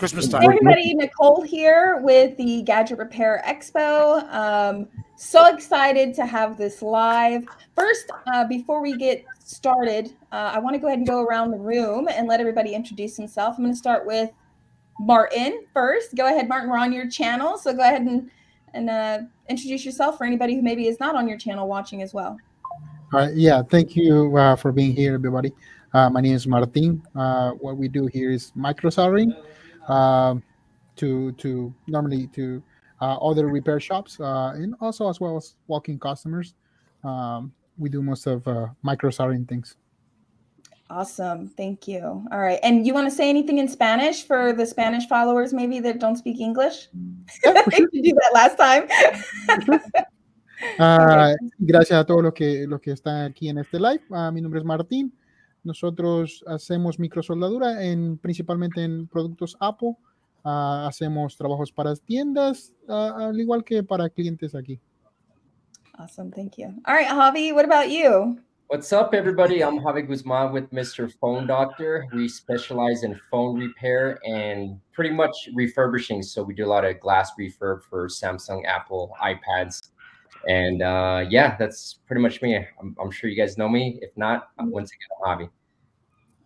Christmas Hey, time. everybody, Nicole here with the Gadget Repair Expo. So excited to have this live. First, before we get started, I want to go ahead and go around the room and let everybody introduce himself. I'm going to start with Martin first. Go ahead, Martin. We're on your channel, so go ahead and introduce yourself for anybody who maybe is not on your channel watching as well. Yeah, thank you for being here, everybody. My name is Martin. What we do here is microsoldering to normally to other repair shops and also as well as walking customers. We do most of microsoldering things. Awesome. Thank you. All right. And you want to say anything in Spanish for the Spanish followers maybe that don't speak English? Yeah, for sure. You did that last time. For sure. Gracias a todos los que están aquí en este live. Mi nombre es Martín. Nosotros hacemos microsoldadura principalmente en productos Apple. Hacemos trabajos para tiendas, al igual que para clientes aquí. Awesome. Thank you. All right, Javi, what about you? What's up, everybody? I'm Javi Guzman with Mr. Phone Doctor. We specialize in phone repair and pretty much refurbishing. So we do a lot of glass refurb for Samsung, Apple, iPads. And yeah, that's pretty much me. I'm sure you guys know me. If not, once again, I'm Javi.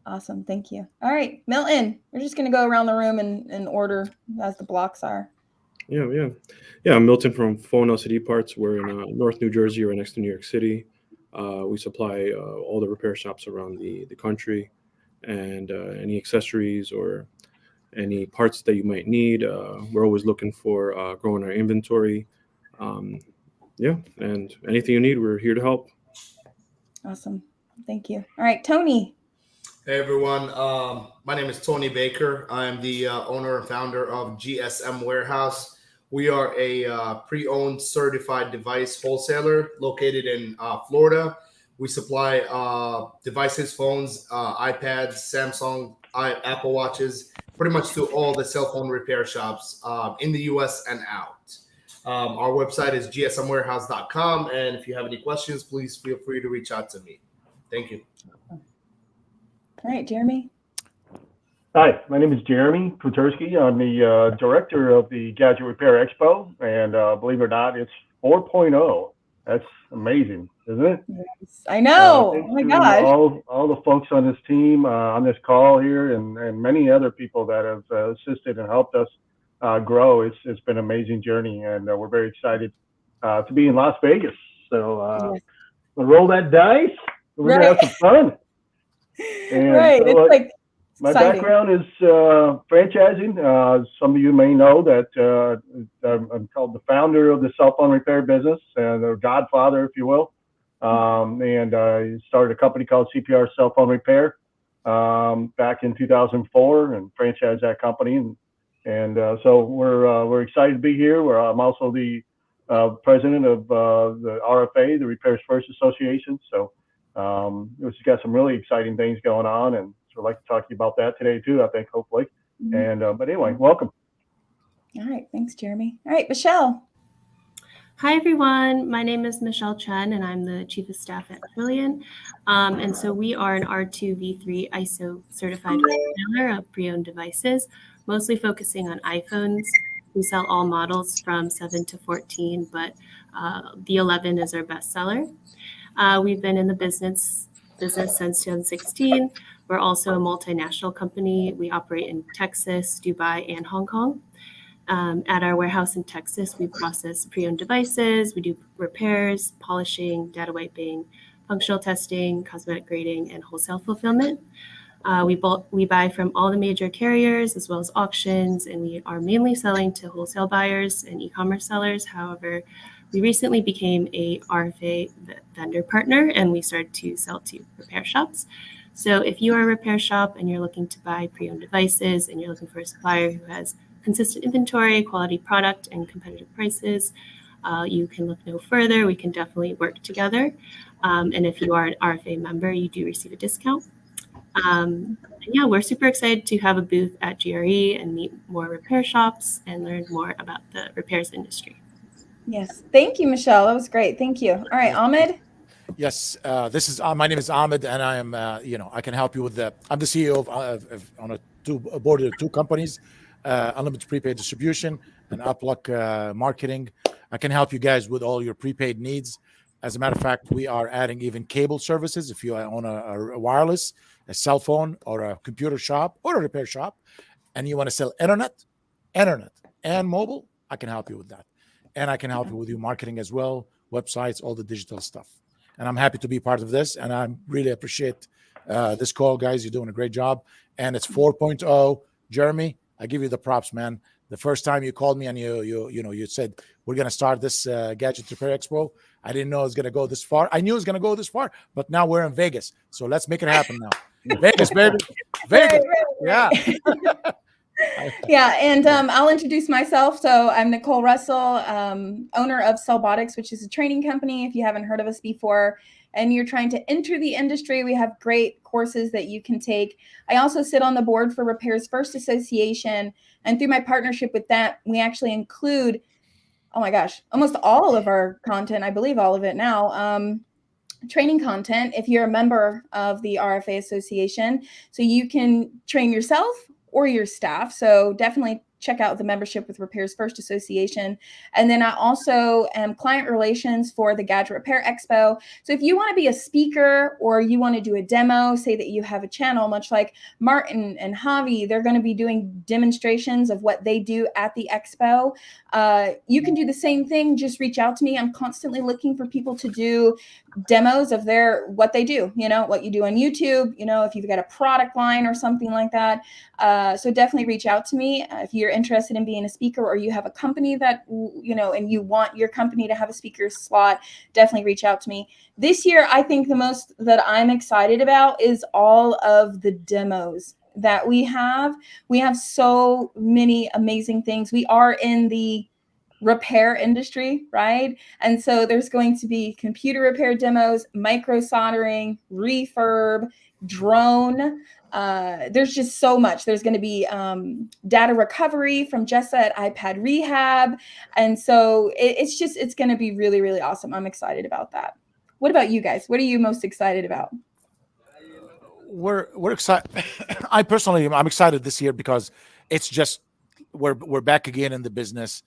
Awesome. Thank you. All right, Milton, we're just going to go around the room and order as the blocks are. Yeah. I'm Milton from Phone LCD Parts. We're in North New Jersey, right next to New York City. We supply all the repair shops around the country, and any accessories or any parts that you might need. We're always looking for growing our inventory. Yeah, and anything you need, we're here to help. Awesome. Thank you. All right, Tony. Hey, everyone. My name is Tony Baker. I'm the owner and founder of GSM Warehouse. We are a pre-owned certified device wholesaler located in Florida. We supply devices, phones, iPads, Samsung, Apple Watches, pretty much to all the cell phone repair shops in the U.S. and out. Our website is gsmwarehouse.com. And if you have any questions, please feel free to reach out to me. Thank you. All right, Jeremy. Hi, my name is Jeremy Kutersky. I'm the director of the Gadget Repair Expo, and believe it or not, it's 4.0. That's amazing, isn't it? Yes, I know. Oh my gosh. All the folks on this team, on this call here, and many other people that have assisted and helped us grow. It's been an amazing journey, and we're very excited to be in Las Vegas. So Yes. we'll roll that dice. We're gonna have some fun. And Right. so, It's like my exciting. background is franchising. Some of you may know that I'm called the founder of the cell phone repair business, the godfather, if you will. And I started a company called CPR Cell Phone Repair back in 2004 and franchised that company. And so we're excited to be here. I'm also the president of the RFA, the Repairs First Association. So we've got some really exciting things going on, and so I'd like to talk to you about that today too, I think, hopefully. And but anyway, welcome. All right, thanks, Jeremy. All right, Michelle. Hi, everyone. My name is Michelle Chen, and I'm the Chief of Staff at Trillion. And so we are an R2V3 ISO certified retailer of pre-owned devices, mostly focusing on iPhones. We sell all models from 7 to 14, but the 11 is our best seller. We've been in the business since 2016. We're also a multinational company. We operate in Texas, Dubai, and Hong Kong. At our warehouse in Texas, we process pre-owned devices. We do repairs, polishing, data wiping, functional testing, cosmetic grading, and wholesale fulfillment. We buy from all the major carriers as well as auctions, and we are mainly selling to wholesale buyers and e-commerce sellers. However, we recently became a RFA vendor partner, and we started to sell to repair shops. So if you are a repair shop and you're looking to buy pre-owned devices and you're looking for a supplier who has consistent inventory, quality product, and competitive prices, you can look no further. We can definitely work together. And if you are an RFA member, you do receive a discount. Yeah, we're super excited to have a booth at GRE and meet more repair shops and learn more about the repairs industry. Yes. Thank you, Michelle. That was great. Thank you. All right, Ahmed. Yes, this is my name is Ahmed, and I am I can help you with I'm the CEO of on a board of two companies. unlimited prepaid distribution, and Upluck marketing. I can help you guys with all your prepaid needs. As a matter of fact, we are adding even cable services. If you own a wireless, a cell phone, or a computer shop, or a repair shop, and you want to sell internet, and mobile, I can help you with that. And I can help you with your marketing as well, websites, all the digital stuff. And I'm happy to be part of this. And I really appreciate this call, guys. You're doing a great job. And it's 4.0. Jeremy, I give you the props, man. The first time you called me and you said we're gonna start this Gadget Repair Expo, I didn't know it was gonna go this far. I knew it was gonna go this far, but now we're in Vegas, so let's make it happen now. Vegas, baby, Vegas, yeah. Yeah, and I'll introduce myself. So I'm Nicole Russell, owner of Cellbotics, which is a training company. If you haven't heard of us before and you're trying to enter the industry, we have great courses that you can take. I also sit on the board for Repairs First Association, and through my partnership with that, we actually include, oh my gosh, almost all of our content, I believe all of it now, training content if you're a member of the RFA Association. So you can train yourself or your staff. So definitely check out the membership with Repairs First Association. And then I also am client relations for the Gadget Repair Expo. So if you want to be a speaker or you want to do a demo, say that you have a channel, much like Martin and Javi, they're going to be doing demonstrations of what they do at the Expo. You can do the same thing. Just reach out to me. I'm constantly looking for people to do demos of what they do, what you do on YouTube, if you've got a product line or something like that. So definitely reach out to me if you're interested in being a speaker, or you have a company that, and you want your company to have a speaker slot. Definitely reach out to me. This year, I think the most that I'm excited about is all of the demos that we have. We have so many amazing things. We are in the repair industry, right? And so there's going to be computer repair demos, micro soldering, refurb, drone. There's just so much. There's going to be data recovery from Jessa at iPad Rehab. And so it's going to be really, really awesome. I'm excited about that. What about you guys? What are you most excited about? We're excited. I'm excited this year because it's just we're back again in the business.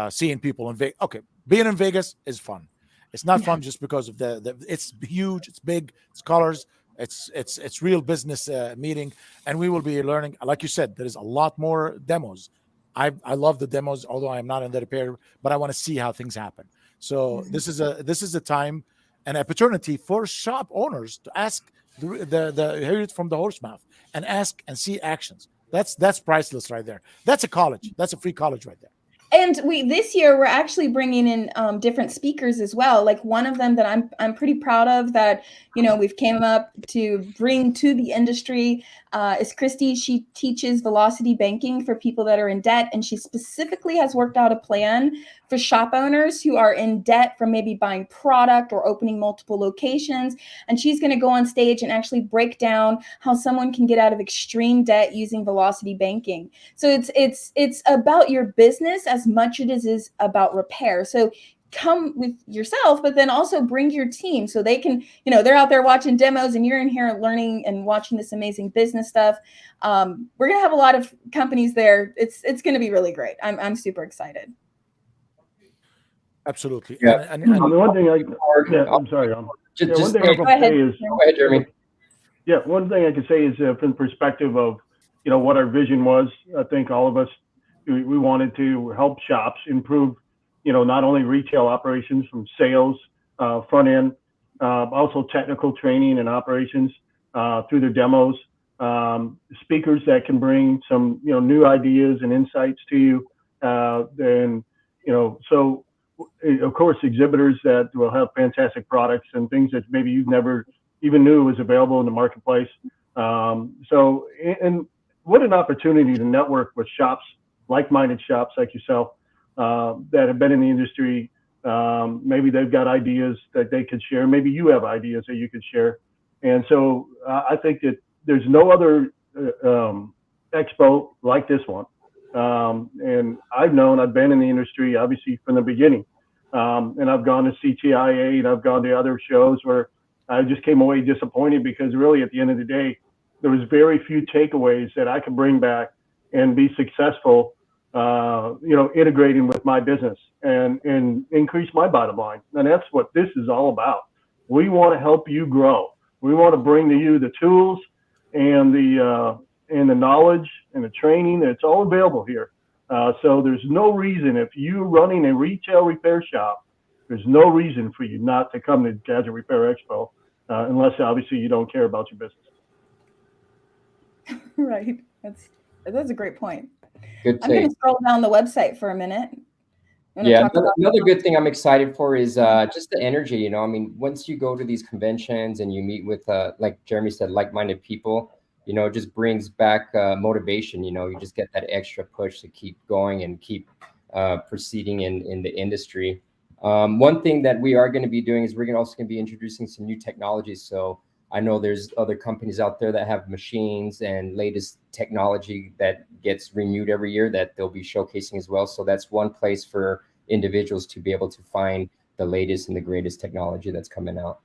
Seeing people in Vegas. Okay, being in Vegas is fun. It's not fun just because of the it's huge, it's big, it's colors, it's real business meeting, and we will be learning. Like you said, there is a lot more demos. I love the demos, although I am not in the repair, but I want to see how things happen. So this is a time, an opportunity for shop owners to ask hear it from the horse mouth and ask and see actions. That's priceless right there. That's a college. That's a free college right there. And this year we're actually bringing in different speakers as well. Like one of them that I'm pretty proud of that we've came up to bring to the industry is Christy. She teaches velocity banking for people that are in debt, and she specifically has worked out a plan for shop owners who are in debt from maybe buying product or opening multiple locations. And she's going to go on stage and actually break down how someone can get out of extreme debt using velocity banking. So it's about your business as much as it is about repair. So come with yourself, but then also bring your team so they can, they're out there watching demos and you're in here learning and watching this amazing business stuff. We're going to have a lot of companies there. It's going to be really great. I'm super excited. Absolutely. Yeah. And one thing I'm sorry. One thing I can say is, go ahead, Jeremy. Yeah, one thing I can say is from the perspective of, what our vision was. I think all of us, we wanted to help shops improve, not only retail operations from sales, front end, also technical training and operations through their demos, speakers that can bring some, new ideas and insights to you. So of course, exhibitors that will have fantastic products and things that maybe you've never even knew was available in the marketplace. And what an opportunity to network with shops, like-minded shops like yourself, that have been in the industry. Maybe they've got ideas that they could share. Maybe you have ideas that you could share. And so I think that there's no other expo like this one. And I've been in the industry, obviously, from the beginning. And I've gone to CTIA and I've gone to other shows where I just came away disappointed because really at the end of the day, there was very few takeaways that I could bring back and be successful, integrating with my business and increase my bottom line. And that's what this is all about. We want to help you grow. We want to bring to you the tools and the knowledge and the training. It's all available here. So there's no reason, if you're running a retail repair shop, there's no reason for you not to come to Gadget Repair Expo, unless obviously you don't care about your business. Right. That's a great point. Good I'm going take. to scroll down the website for a minute. Yeah, another good thing I'm excited for is just the energy. You know, I mean, once you go to these conventions and you meet with, like Jeremy said, like-minded people, you know, it just brings back motivation. You know, you just get that extra push to keep going and keep proceeding in the industry. One thing that we are going to be doing is we're also going to be introducing some new technologies. So I know there's other companies out there that have machines and latest technology that gets renewed every year that they'll be showcasing as well. So that's one place for individuals to be able to find the latest and the greatest technology that's coming out.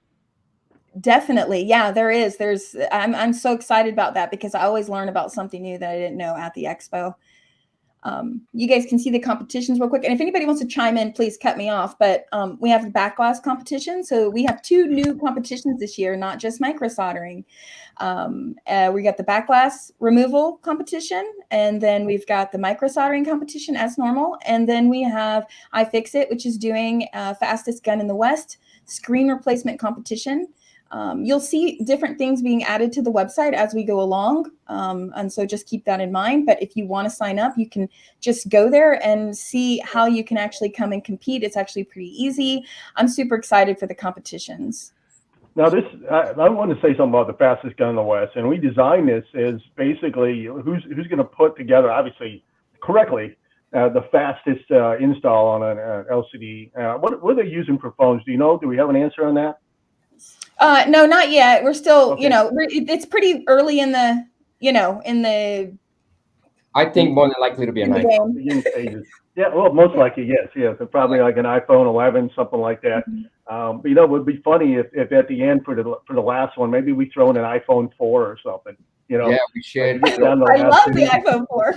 Definitely. Yeah, there is. I'm so excited about that because I always learn about something new that I didn't know at the expo. You guys can see the competitions real quick. And if anybody wants to chime in, please cut me off. But we have the back glass competition. So we have 2 new competitions this year, not just micro soldering. We got the back glass removal competition. And then we've got the micro soldering competition as normal. And then we have iFixit, which is doing fastest gun in the West screen replacement competition. You'll see different things being added to the website as we go along. And so just keep that in mind. But if you want to sign up, you can just go there and see how you can actually come and compete. It's actually pretty easy. I'm super excited for the competitions. Now, I want to say something about the fastest gun in the West. And we designed this as basically who's going to put together, obviously, correctly, the fastest install on an LCD. What are they using for phones? Do you know? Do we have an answer on that? No, not yet. We're still, Okay. it's pretty early in the, I think more than likely to be an iPhone. Beginning stages. Yeah, well, most likely, yes. So probably like an iPhone 11, something like that. But it would be funny if at the end for the last one, maybe we throw in an iPhone 4 or something. Yeah, we should. I love the iPhone 4.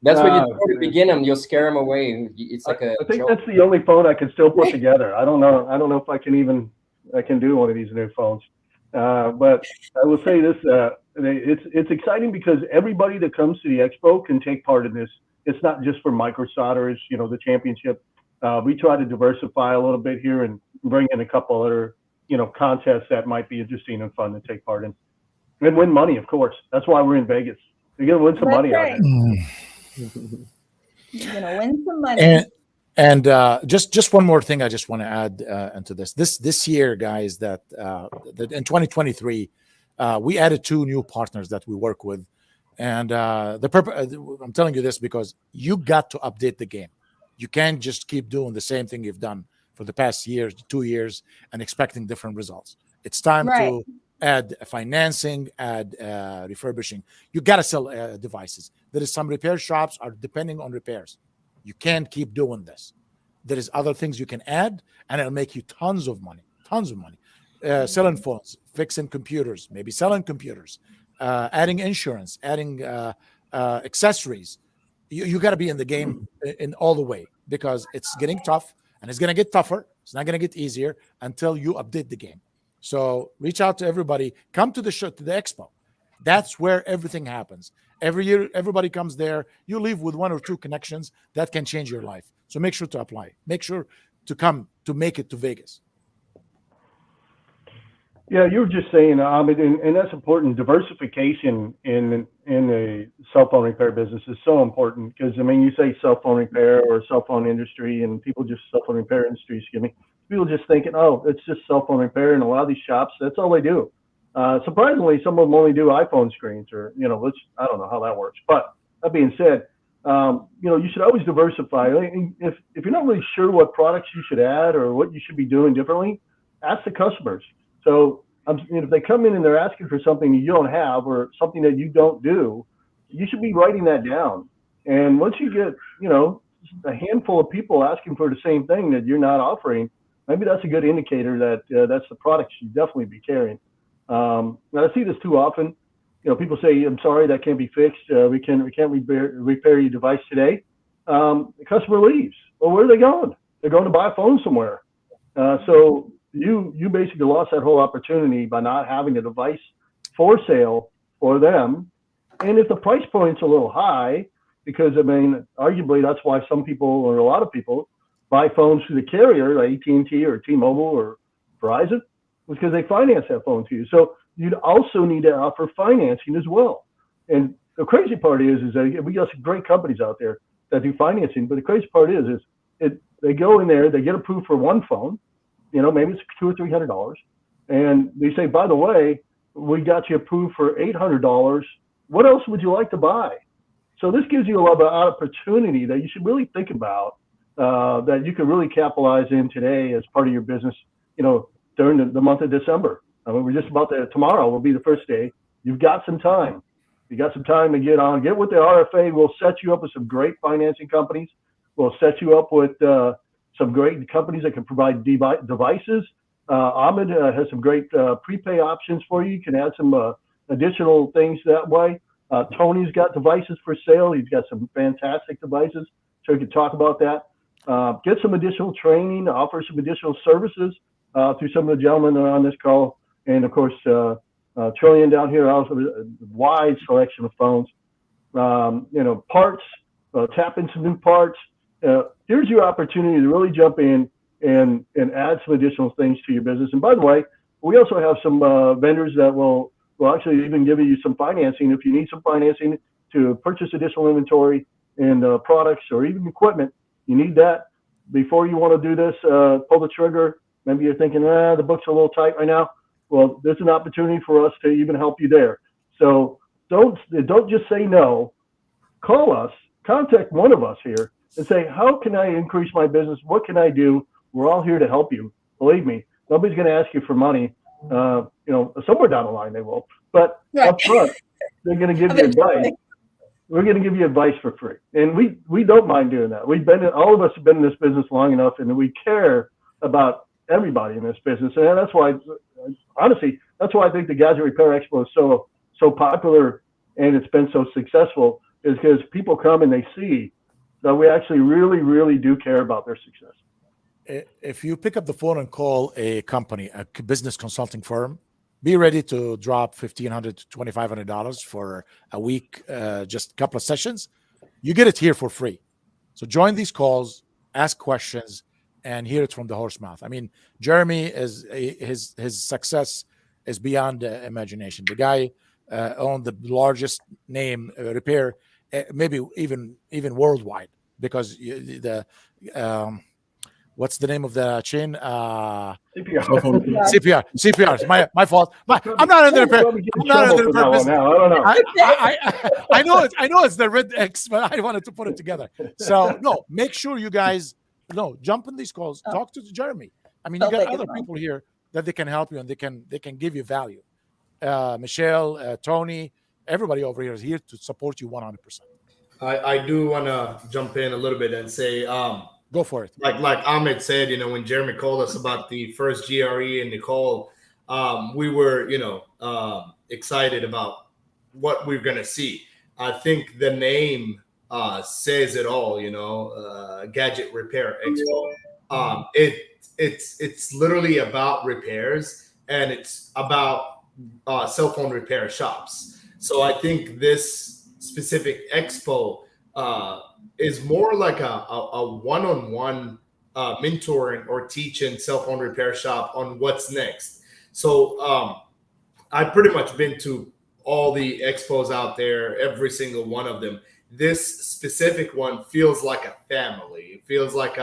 That's what you do to begin them. You'll scare them away. It's like I think that's the only phone I can still put together. I don't know if I can do one of these new phones. But I will say this: it's exciting because everybody that comes to the expo can take part in this. It's not just for micro solderers, the championship. We try to diversify a little bit here and bring in a couple other, contests that might be interesting and fun to take part in, and win money, of course. That's why we're in Vegas. You're gonna win some money out there. You're gonna win some money. And just one more thing I just want to add into this year, guys, that in 2023 we added 2 new partners that we work with, and the purpose, I'm telling you this because you got to update the game. You can't just keep doing the same thing you've done for the past 2 years and expecting different results. It's time to add financing, add refurbishing. You got to sell devices. There is some repair shops are depending on repairs. You can't keep doing this. There is other things you can add, and it'll make you tons of money. Selling phones, fixing computers, maybe selling computers, adding insurance, adding accessories. You got to be in the game in all the way because it's getting tough, and it's going to get tougher. It's not going to get easier until you update the game. So reach out to everybody. Come to the show, to the expo. That's where everything happens. Every year, everybody comes there. You leave with 1 or 2 connections that can change your life. So make sure to apply. Make sure to come to make it to Vegas. Yeah, you were just saying, Ahmed, and that's important. Diversification in the cell phone repair business is so important because, you say cell phone repair or cell phone industry, and cell phone repair industry, excuse me. People just thinking, oh, it's just cell phone repair, and a lot of these shops, that's all they do. Surprisingly, some of them only do iPhone screens, or I don't know how that works. But that being said, you should always diversify. If you're not really sure what products you should add or what you should be doing differently, ask the customers. So if they come in and they're asking for something you don't have or something that you don't do, you should be writing that down. And once you get a handful of people asking for the same thing that you're not offering, maybe that's a good indicator that that's the product you should definitely be carrying. Now I see this too often. people say, I'm sorry, that can't be fixed. We can't repair your device today. The customer leaves. Well, where are they going? They're going to buy a phone somewhere. So you basically lost that whole opportunity by not having a device for sale for them. And if the price point's a little high, because arguably that's why some people, or a lot of people, buy phones through the carrier, like AT&T or T-Mobile or Verizon, because they finance that phone to you. So you'd also need to offer financing as well. And the crazy part is that we got some great companies out there that do financing. But the crazy part is they go in there, they get approved for one phone, maybe it's $200 or $300, and they say, by the way, we got you approved for $800. What else would you like to buy? So this gives you a lot of opportunity that you should really think about, that you can really capitalize in today as part of your business, during the month of December. We're just about to, tomorrow will be the first day. You've got some time. You got some time to get with the RFA. We'll set you up with some great financing companies. We'll set you up with some great companies that can provide devices. Ahmed has some great prepay options for you. You can add some additional things that way. Tony's got devices for sale. He's got some fantastic devices, so we can talk about that. Get some additional training, offer some additional services through some of the gentlemen that are on this call. And of course, Trillian down here, also a wide selection of phones. Parts, tap into new parts. Here's your opportunity to really jump in and add some additional things to your business. And by the way, we also have some vendors that will actually even give you some financing if you need some financing to purchase additional inventory and products or even equipment. You need that before you want to do this. Pull the trigger. Maybe you're thinking, the book's a little tight right now. Well, there's an opportunity for us to even help you there. So don't just say no. Call us, contact one of us here and say, how can I increase my business? What can I do? We're all here to help you. Believe me, nobody's going to ask you for money. Somewhere down the line they will, but up front, they're going to give you advice. We're going to give you advice for free. And we don't mind doing that. All of us have been in this business long enough, and we care about everybody in this business. And that's why, honestly, that's why I think the Gadget Repair Expo is so popular and it's been so successful, is because people come and they see that we actually really, really do care about their success. If you pick up the phone and call a company, a business consulting firm, be ready to drop $1,500 to $2,500 for a week, just a couple of sessions. You get it here for free. So join these calls, ask questions, and hear it from the horse mouth. I mean, Jeremy his success is beyond imagination. The guy owned the largest name repair, maybe even worldwide, because what's the name of the chain? CPR. CPR. My fault. I'm not in the repair. I'm not in the repair business. I know it's the red X, but I wanted to put it together. So no, make sure you guys jump in these calls. Talk to Jeremy. I mean, you got other people here that they can help you and they can give you value. Michelle, Tony, everybody over here is here to support you 100%. I do want to jump in a little bit and say, go for it. Like Ahmed said, when Jeremy called us about the first GRE and Nicole, we were, excited about what we're going to see. I think the name says it all, Gadget Repair Expo. It's literally about repairs, and it's about cell phone repair shops. So I think this specific expo is more like a one-on-one mentoring or teaching cell phone repair shop on what's next. So I've pretty much been to all the expos out there, every single one of them. This specific one feels like a family. It feels like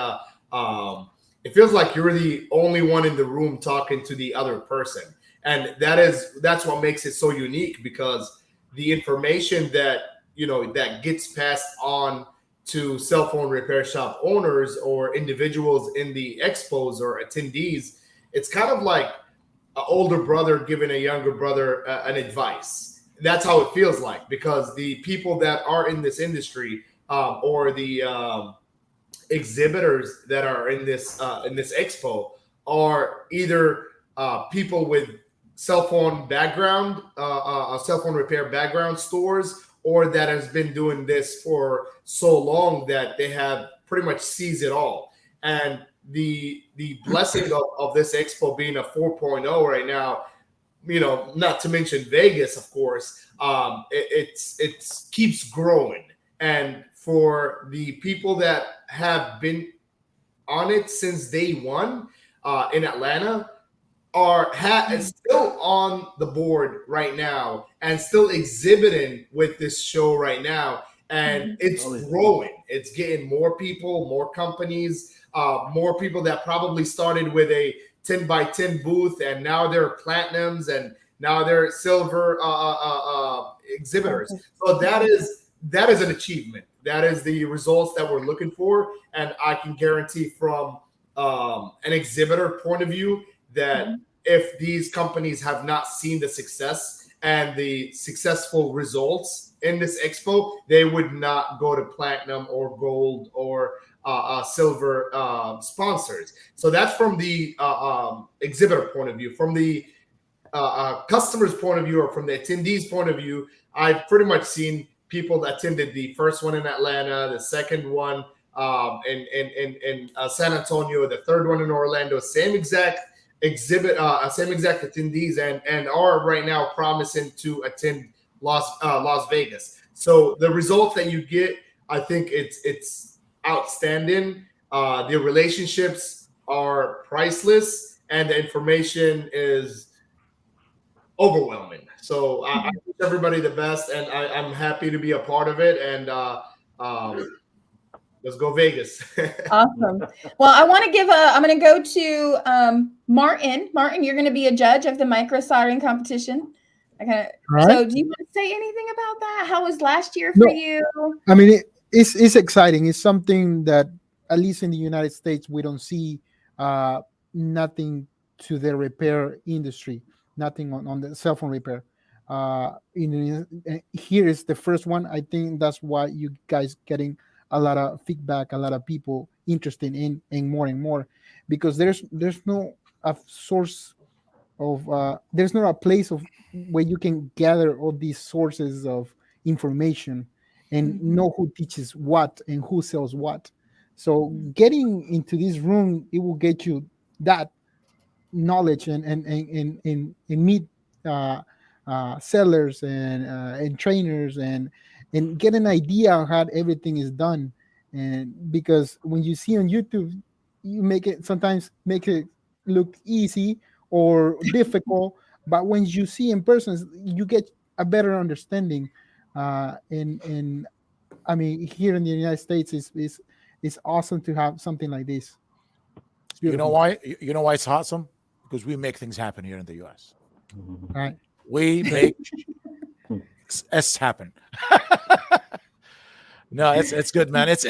you're the only one in the room talking to the other person. And that's what makes it so unique, because the information that gets passed on to cell phone repair shop owners or individuals in the expos or attendees, it's kind of like an older brother giving a younger brother an advice. That's how it feels like, because the people that are in this industry or the exhibitors that are in this expo are either people with cell phone background, cell phone repair background stores, or that has been doing this for so long that they have pretty much seized it all. And the blessing of this expo being a 4.0 right now, not to mention Vegas, of course, it's keeps growing. And for the people that have been on it since day one in Atlanta, is still on the board right now and still exhibiting with this show right now, and it's growing. It's getting more people, more companies, more people that probably started with a 10 by 10 booth, and now they're platinums, and now they're silver exhibitors. So that is an achievement. That is the results that we're looking for, and I can guarantee from an exhibitor point of view that if these companies have not seen the success and the successful results in this expo, they would not go to platinum or gold or silver sponsors. So that's from the exhibitor point of view. From the customer's point of view, or from the attendees' point of view, I've pretty much seen people that attended the first one in Atlanta, the second one in San Antonio, the third one in Orlando, same exact exhibit, same exact attendees, and are right now promising to attend Las Vegas. So the results that you get, I think it's outstanding. The relationships are priceless, and the information is overwhelming. So I wish everybody the best, and I'm happy to be a part of it. And let's go Vegas. Awesome. Well, I'm going to go to Martin. Martin, you're going to be a judge of the micro soldering competition. Okay. Right. So do you want to say anything about that? How was last year for you? I mean, it's exciting. It's something that, at least in the United States, we don't see nothing to the repair industry, nothing on the cell phone repair. Here is the first one. I think that's why you guys getting a lot of feedback, a lot of people interested in more and more, because there's no a source of there's not a place of where you can gather all these sources of information and know who teaches what and who sells what. So getting into this room, it will get you that knowledge and meet sellers and trainers and get an idea on how everything is done. And because when you see on YouTube, you sometimes make it look easy or difficult, but when you see in person, you get a better understanding. And I mean, here in the United States, it's awesome to have something like this. You know why? You know why it's awesome? Because we make things happen here in the U.S. Right. We make S happen. No, it's good, man. It's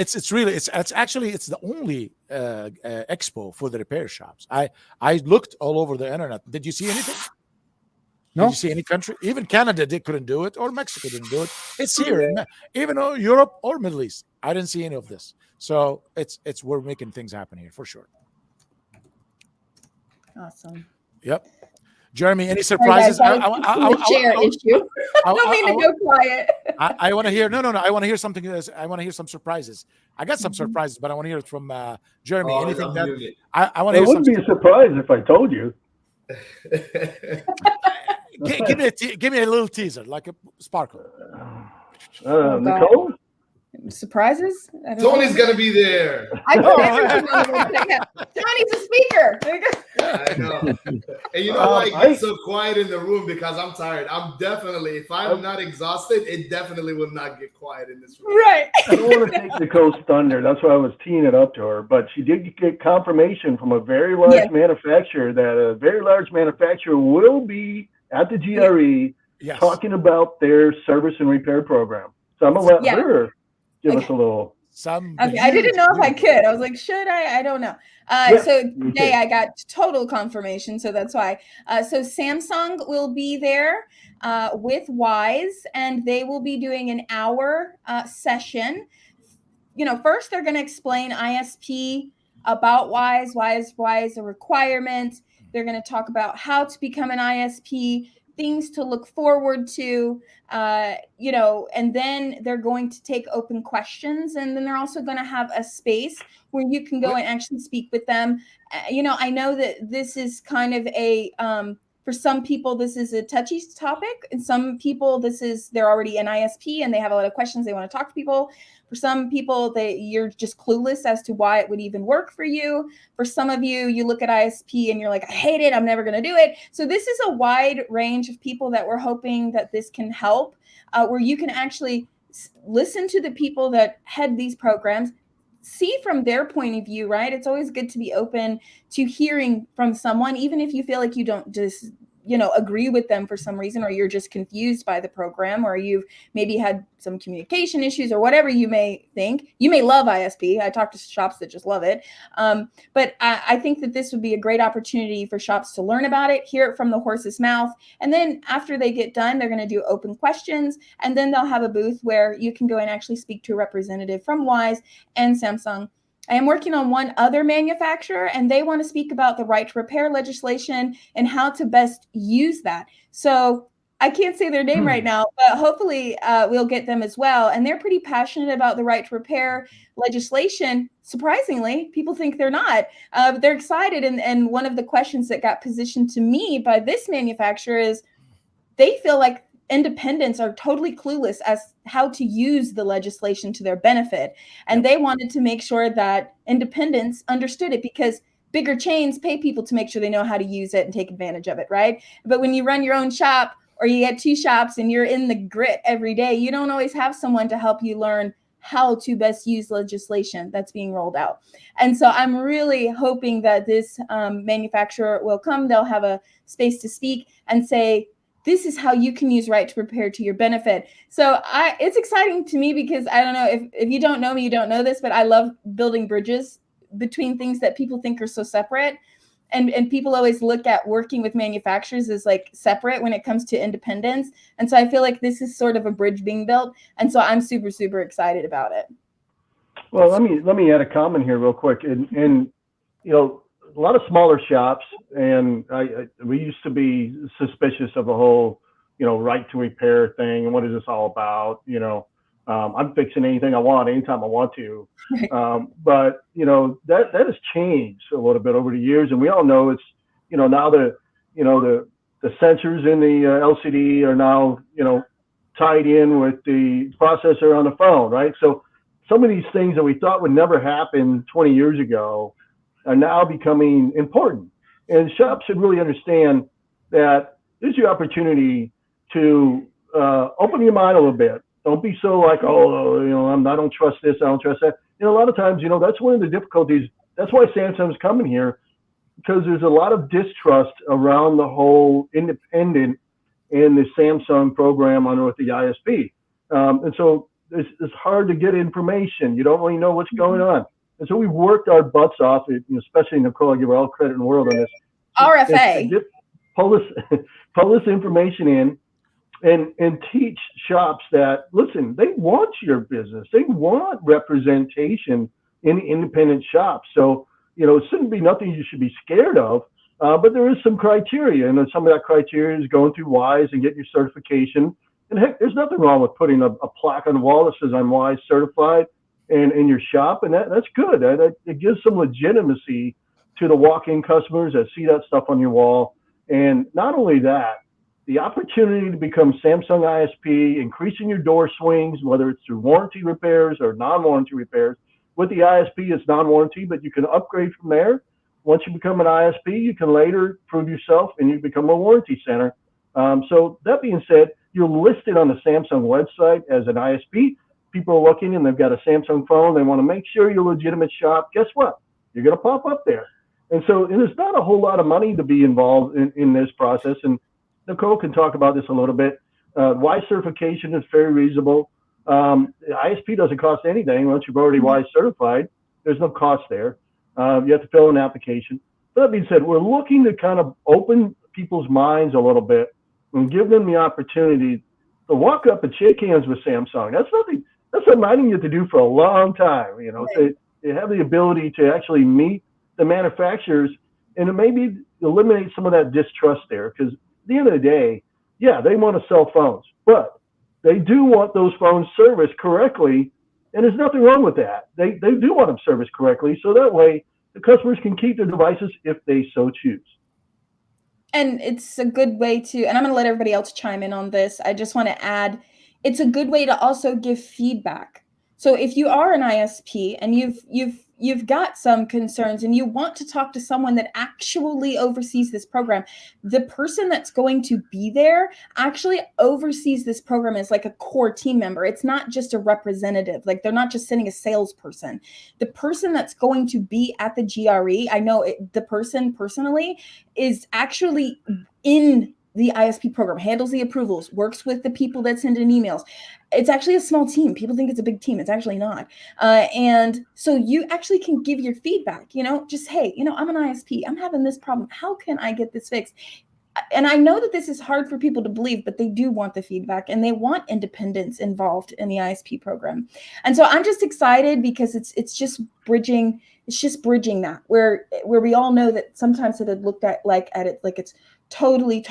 actually the only expo for the repair shops. I looked all over the internet. Did you see anything? No. Did you see any country? Even Canada, they couldn't do it, or Mexico didn't do it. It's here, even Europe or Middle East. I didn't see any of this. So it's we're making things happen here for sure. Awesome. Yep. Jeremy, any surprises? Share issue. I don't mean to go quiet. I want to hear. No. I want to hear something. I want to hear some surprises. I got some surprises, but I want to hear it from Jeremy. Anything that I want to hear. It wouldn't be a surprise if I told you. Give me a little teaser, like a sparkle. Nicole? Surprises? Tony's gonna be there. Tony's a speaker. I know. And you know why I get so quiet in the room? Because I'm tired. If I'm not exhausted, it definitely will not get quiet in this room. Right. I don't want to take Nicole's thunder. That's why I was teeing it up to her. But she did get confirmation from a very large manufacturer that a very large manufacturer will be at the GRE talking about their service and repair program. So I'm going to let her give us a little. I didn't know if I could. I was like, should I? I don't know. So today I got total confirmation. So that's why. So Samsung will be there with Wise, and they will be doing an hour session. First they're going to explain ISP about Wise, the requirements, They're going to talk about how to become an ISP, things to look forward to, and then they're going to take open questions. And then they're also going to have a space where you can go and actually speak with them. I know that this is kind of for some people, this is a touchy topic. And some people, they're already an ISP and they have a lot of questions. They want to talk to people. For some people, you're just clueless as to why it would even work for you. For some of you, you look at ISP and you're like, I hate it. I'm never going to do it. So this is a wide range of people that we're hoping that this can help, where you can actually listen to the people that head these programs, see from their point of view, right? It's always good to be open to hearing from someone, even if you feel like you don't just agree with them for some reason, or you're just confused by the program, or you've maybe had some communication issues or whatever you may think. You may love ISP. I talk to shops that just love it. But I think that this would be a great opportunity for shops to learn about it, hear it from the horse's mouth. And then after they get done, they're going to do open questions. And then they'll have a booth where you can go and actually speak to a representative from Wise and Samsung. I am working on one other manufacturer, and they want to speak about the right to repair legislation and how to best use that. So I can't say their name right now, but hopefully we'll get them as well. And they're pretty passionate about the right to repair legislation. Surprisingly, people think they're not, but they're excited. And one of the questions that got positioned to me by this manufacturer is they feel like independents are totally clueless as how to use the legislation to their benefit. And they wanted to make sure that independents understood it, because bigger chains pay people to make sure they know how to use it and take advantage of it, right? But when you run your own shop, or you get two shops and you're in the grit every day, you don't always have someone to help you learn how to best use legislation that's being rolled out. And so I'm really hoping that this manufacturer will come, they'll have a space to speak and say, this is how you can use right to repair to your benefit. So it's exciting to me, because I don't know, if you don't know me, you don't know this, but I love building bridges between things that people think are so separate. And people always look at working with manufacturers as like separate when it comes to independence. And so I feel like this is sort of a bridge being built. And so I'm super, super excited about it. Well, let me add a comment here real quick. And a lot of smaller shops, and we used to be suspicious of the whole, right to repair thing. And what is this all about? I'm fixing anything I want, anytime I want to. But, that has changed a little bit over the years. And we all know it's, now the sensors in the LCD are now, tied in with the processor on the phone, right? So some of these things that we thought would never happen 20 years ago are now becoming important. And shops should really understand that this is your opportunity to open your mind a little bit. Don't be so like, I don't trust this, I don't trust that. A lot of times, that's one of the difficulties. That's why Samsung's coming here, because there's a lot of distrust around the whole independent and the Samsung program with the ISP. And so it's hard to get information. You don't really know what's going on. And so we've worked our butts off, especially Nicole, I give her all credit in the world on this. RFA. Pull this information in and teach shops that, listen, they want your business. They want representation in independent shops. So, it shouldn't be nothing you should be scared of, but there is some criteria. And some of that criteria is going through Wise and getting your certification. And heck, there's nothing wrong with putting a plaque on the wall that says I'm Wise certified in your shop, and that's good. It gives some legitimacy to the walk-in customers that see that stuff on your wall. And not only that, the opportunity to become Samsung ISP, increasing your door swings, whether it's through warranty repairs or non-warranty repairs. With the ISP, it's non-warranty, but you can upgrade from there. Once you become an ISP, you can later prove yourself and you become a warranty center. So that being said, you're listed on the Samsung website as an ISP. People are looking and they've got a Samsung phone. They want to make sure you're a legitimate shop. Guess what? You're going to pop up there. And so there's not a whole lot of money to be involved in this process. And Nicole can talk about this a little bit. Wise certification is very reasonable. The ISP doesn't cost anything. Once you've already Wise certified, there's no cost there. You have to fill an application. But that being said, we're looking to kind of open people's minds a little bit and give them the opportunity to walk up and shake hands with Samsung. That's something I didn't get to do for a long time. They have the ability to actually meet the manufacturers, and maybe eliminate some of that distrust there. Because at the end of the day, yeah, they want to sell phones, but they do want those phones serviced correctly. And there's nothing wrong with that. They do want them serviced correctly. So that way the customers can keep their devices if they so choose. And it's a good way to, and I'm going to let everybody else chime in on this. I just want to add, it's a good way to also give feedback. So if you are an ISP and you've got some concerns and you want to talk to someone that actually oversees this program, the person that's going to be there actually oversees this program as like a core team member. It's not just a representative. Like they're not just sending a salesperson. The person that's going to be at the GRE, I know the person personally is actually in the ISP program, handles the approvals, works with the people that send in emails. It's actually a small team. People think it's a big team. It's actually not. And so you actually can give your feedback, just, hey, I'm an ISP. I'm having this problem. How can I get this fixed? And I know that this is hard for people to believe, but they do want the feedback and they want independence involved in the ISP program. And so I'm just excited because it's just bridging that where we all know that sometimes it had looked at it like it's totally,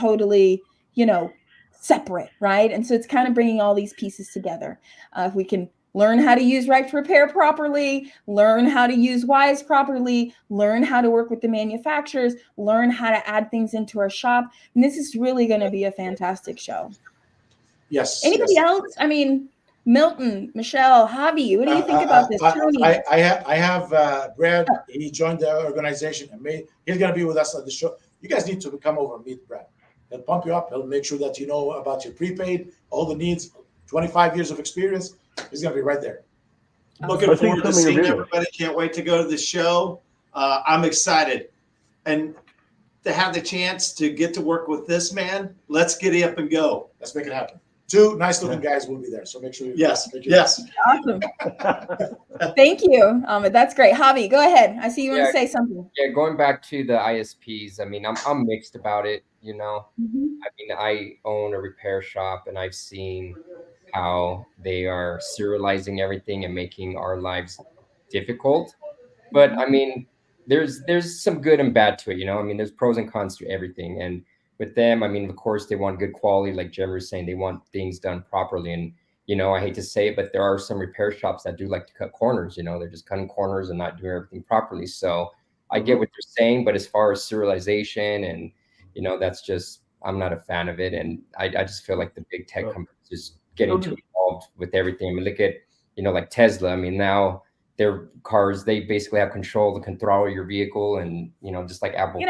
separate, right? And so it's kind of bringing all these pieces together. If we can learn how to use Right to Repair properly, learn how to use Wise properly, learn how to work with the manufacturers, learn how to add things into our shop. And this is really going to be a fantastic show. Yes. Anybody else? I mean, Milton, Michelle, Javi, what do you think about this? I have Brad. He joined the organization and he's going to be with us at the show. You guys need to come over and meet Brad. He'll pump you up. He'll make sure that you know about your prepaid, all the needs, 25 years of experience. He's going to be right there. Looking forward to seeing everybody. Can't wait to go to the show. I'm excited. And to have the chance to get to work with this man, let's get up and go. Let's make it happen. Two nice looking guys will be there. So make sure you Yes. Awesome. Thank you. That's great. Javi, go ahead. I see you want to say something. Yeah, going back to the ISPs, I mean, I'm mixed about it, Mm-hmm. I mean, I own a repair shop and I've seen how they are serializing everything and making our lives difficult. But I mean, there's some good and bad to it, I mean, there's pros and cons to everything. And with them, I mean, of course, they want good quality, like Jeremy was saying, they want things done properly. And, I hate to say it, but there are some repair shops that do like to cut corners, they're just cutting corners and not doing everything properly. So I get what they're saying, but as far as serialization and, that's just, I'm not a fan of it. And I just feel like the big tech companies just getting too involved with everything. I mean, look at, like Tesla. I mean, now their cars, they basically have control that can throttle your vehicle and, just like Apple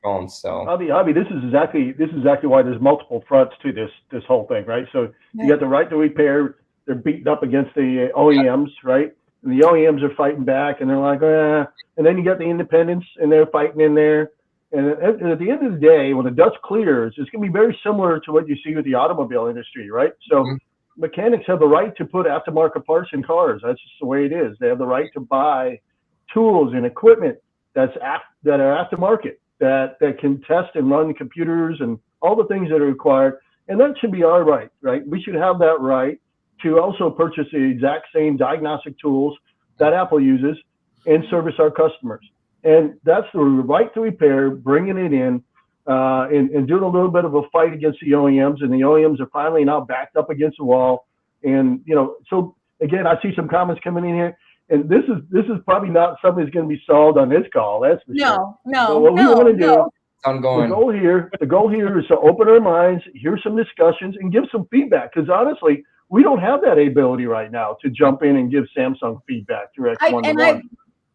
phones. So Avi, this is exactly why there's multiple fronts to this whole thing, right? So you got the Right to Repair. They're beating up against the OEMs, right? And the OEMs are fighting back and they're like, and then you got the independents and they're fighting in there. And at the end of the day, when the dust clears, it's going to be very similar to what you see with the automobile industry, right? So mechanics have the right to put aftermarket parts in cars. That's just the way it is. They have the right to buy tools and equipment that are aftermarket, that can test and run computers and all the things that are required. And that should be our right? We should have that right to also purchase the exact same diagnostic tools that Apple uses and service our customers. And that's the Right to Repair, bringing it in and doing a little bit of a fight against the OEMs. And the OEMs are finally now backed up against the wall. And, so again, I see some comments coming in here. And this is probably not something that's going to be solved on this call. That's for sure. So what we want to do, the goal here is to open our minds, hear some discussions, and give some feedback. Because honestly, we don't have that ability right now to jump in and give Samsung feedback direct one-to-one.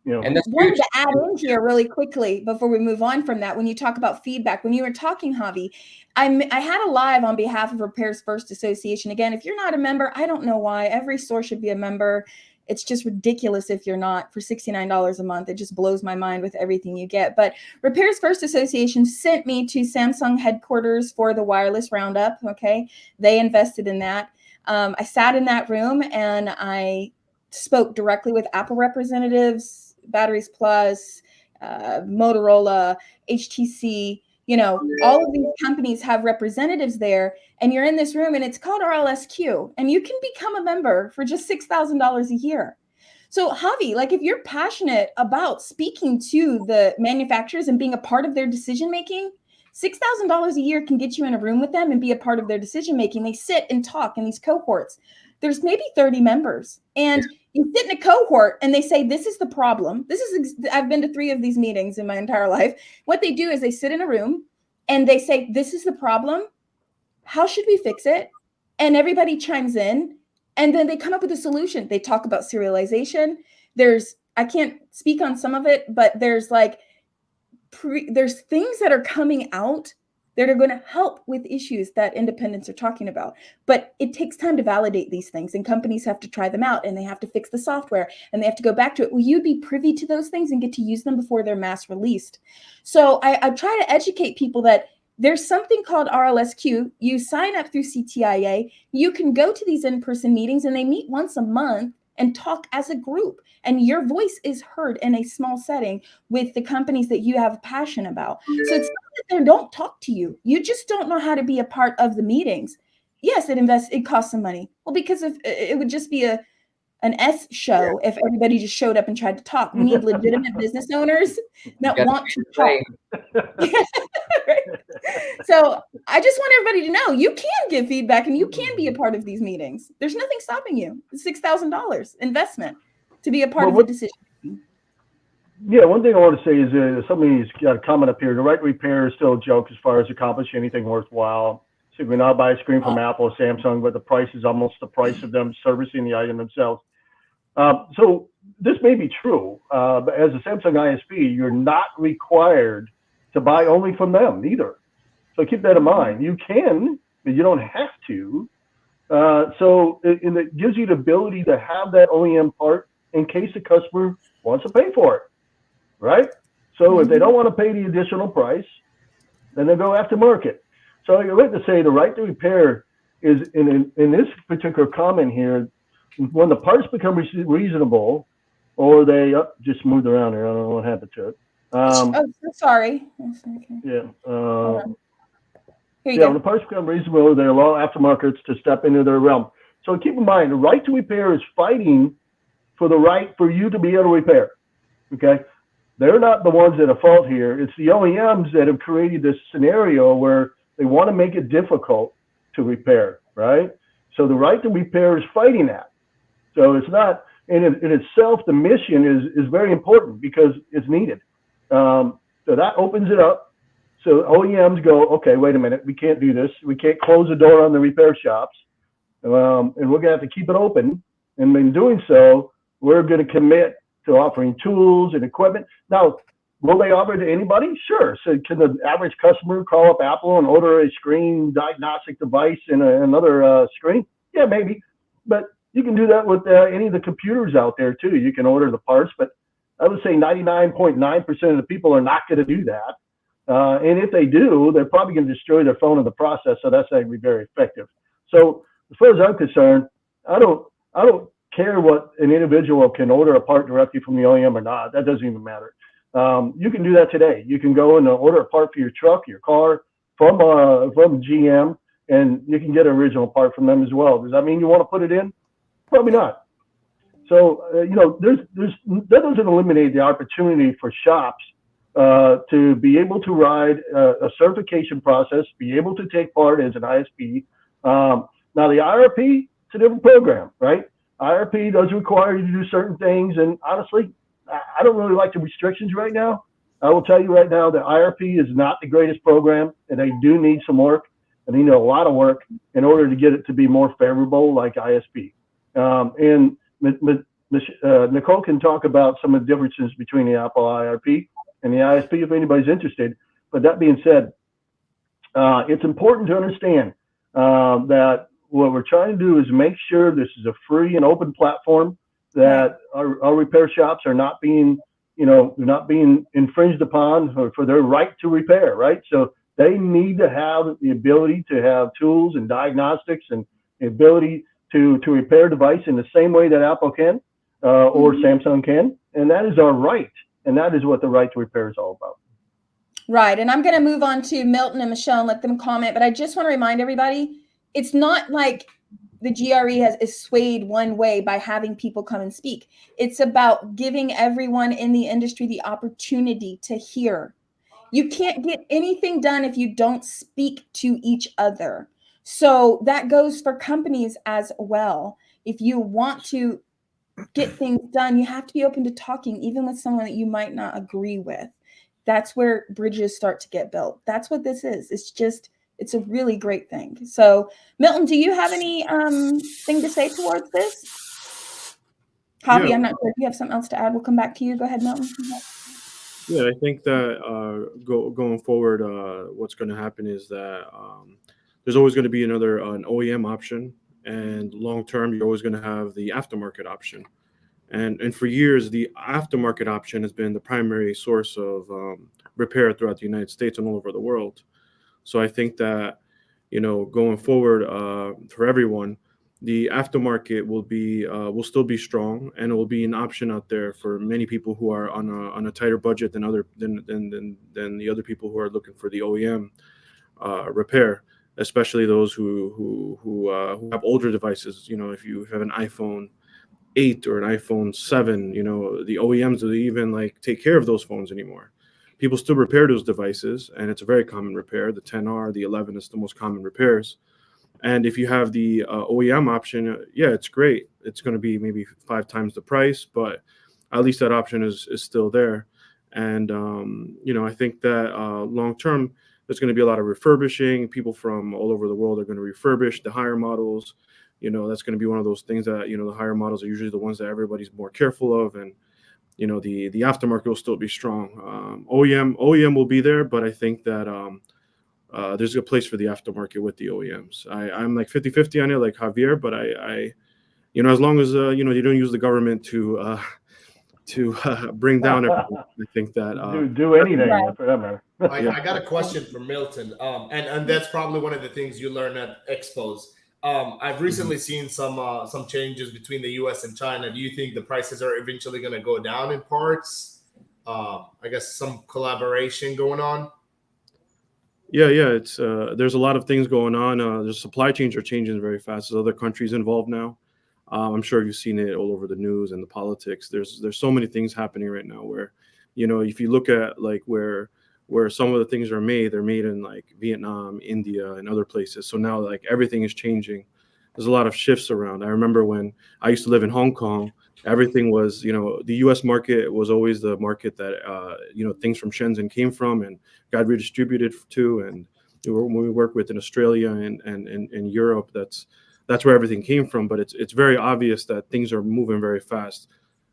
And that's wanted to add in here really quickly before we move on from that. When you talk about feedback, when you were talking, Javi, I had a live on behalf of Repairs First Association. Again, if you're not a member, I don't know why. Every store should be a member. It's just ridiculous if you're not, for $69 a month. It just blows my mind with everything you get. But Repairs First Association sent me to Samsung headquarters for the wireless roundup. Okay, they invested in that. I sat in that room and I spoke directly with Apple representatives, Batteries Plus, Motorola, HTC, all of these companies have representatives there, and you're in this room and it's called RLSQ, and you can become a member for just $6,000 a year. So Javi, like if you're passionate about speaking to the manufacturers and being a part of their decision making, $6,000 a year can get you in a room with them and be a part of their decision making. They sit and talk in these cohorts. There's maybe 30 members, and you sit in a cohort and they say, this is the problem. I've been to 3 of these meetings in my entire life. What they do is they sit in a room and they say, this is the problem. How should we fix it? And everybody chimes in, and then they come up with a solution. They talk about serialization. I can't speak on some of it, but there's there's things that are coming out that are going to help with issues that independents are talking about. But it takes time to validate these things, and companies have to try them out, and they have to fix the software, and they have to go back to it. Well, you'd be privy to those things and get to use them before they're mass released. So I try to educate people that there's something called RLSQ. You sign up through CTIA. You can go to these in-person meetings, and they meet once a month and talk as a group. And your voice is heard in a small setting with the companies that you have a passion about. So it's not that they don't talk to you. You just don't know how to be a part of the meetings. Yes, it costs some money. Well, because if it would just be an S show if everybody just showed up and tried to talk. We need legitimate business owners that want to talk. So I just want everybody to know you can give feedback and you can be a part of these meetings. There's nothing stopping you. It's $6,000 investment to be a part of the decision. Yeah, one thing I want to say is somebody's got a comment up here. The right repair is still a joke as far as accomplishing anything worthwhile. So we now buy a screen from Apple or Samsung, but the price is almost the price of them servicing the item themselves. So this may be true, but as a Samsung ISP, you're not required to buy only from them either. So keep that in mind. You can, but you don't have to. And it gives you the ability to have that OEM part in case the customer wants to pay for it, right? So if they don't want to pay the additional price, then they go aftermarket. So you're right to say the right to repair is in this particular comment here, when the parts become reasonable, or they just moved around here. I don't know what happened to it. Sorry. Yeah. Here you go. When the parts become reasonable, they allow aftermarkets to step into their realm. So keep in mind, the right to repair is fighting for the right for you to be able to repair. Okay? They're not the ones at fault here. It's the OEMs that have created this scenario where they want to make it difficult to repair, right? So the right to repair is fighting that. So it's not, in itself, the mission is very important because it's needed. So that opens it up. So OEMs go, okay, wait a minute, we can't do this. We can't close the door on the repair shops. And we're going to have to keep it open. And in doing so, we're going to commit to offering tools and equipment. Now, will they offer it to anybody? Sure. So can the average customer call up Apple and order a screen diagnostic device and another screen? Yeah, maybe. But you can do that with any of the computers out there too. You can order the parts, but I would say 99.9% of the people are not going to do that. And if they do, they're probably going to destroy their phone in the process. So that's not going to be very effective. So as far as I'm concerned, I don't care what an individual can order a part directly from the OEM or not. That doesn't even matter. You can do that today. You can go and order a part for your truck, your car from GM, and you can get an original part from them as well. Does that mean you want to put it in? Probably not. So that doesn't eliminate the opportunity for shops to be able to ride a certification process, be able to take part as an ISP. Now the IRP, it's a different program, right? IRP does require you to do certain things, and honestly, I don't really like the restrictions right now. I will tell you right now that IRP is not the greatest program, and they do need some work, and they need a lot of work in order to get it to be more favorable like ISP. And Nicole can talk about some of the differences between the Apple IRP and the ISP if anybody's interested. But that being said, it's important to understand that what we're trying to do is make sure this is a free and open platform, that our repair shops are not being, they're not being infringed upon for their right to repair, right? So they need to have the ability to have tools and diagnostics and the ability to repair a device in the same way that Apple can or Samsung can. And that is our right. And that is what the right to repair is all about. Right. And I'm going to move on to Milton and Michelle and let them comment. But I just want to remind everybody, it's not like the GRE is swayed one way by having people come and speak. It's about giving everyone in the industry the opportunity to hear. You can't get anything done if you don't speak to each other. So that goes for companies as well. If you want to get things done, you have to be open to talking, even with someone that you might not agree with. That's where bridges start to get built. That's what this is. It's a really great thing. So, Milton, do you have any thing to say towards this? Javi, I'm not sure if you have something else to add. We'll come back to you. Go ahead, Milton. Yeah, I think that going forward, what's going to happen is that there's always going to be an OEM option, and long term, you're always going to have the aftermarket option. And for years, the aftermarket option has been the primary source of repair throughout the United States and all over the world. So I think that, going forward for everyone, the aftermarket will still be strong, and it will be an option out there for many people who are on a tighter budget than the other people who are looking for the OEM repair, especially those who have older devices. If you have an iPhone 8 or an iPhone 7, the OEMs don't even take care of those phones anymore. People still repair those devices, and it's a very common repair. The 10R, the 11 is the most common repairs. And if you have the OEM option, yeah, it's great. It's going to be maybe 5 times the price, but at least that option is still there. And, I think that long term, there's going to be a lot of refurbishing. People from all over the world are going to refurbish the higher models. That's going to be one of those things that, the higher models are usually the ones that everybody's more careful of. And, the aftermarket will still be strong. OEM will be there, but I think that there's a place for the aftermarket with the OEMs. I'm like 50-50 on it, like Javier, but I as long as, you don't use the government to bring down everything, I think that do anything for that matter. I got a question for Milton, and that's probably one of the things you learn at Expos. I've recently seen some changes between the U.S. and China. Do you think the prices are eventually going to go down in parts? I guess some collaboration going on. Yeah. It's there's a lot of things going on. The supply chains are changing very fast. There's other countries involved now. I'm sure you've seen it all over the news and the politics. There's so many things happening right now where, if you look at where some of the things are made, they're made in Vietnam, India, and other places. So now everything is changing. There's a lot of shifts around. I remember when I used to live in Hong Kong, everything was, the U.S. market was always the market that, things from Shenzhen came from and got redistributed to. And when we work with in Australia and Europe, that's where everything came from. But it's very obvious that things are moving very fast.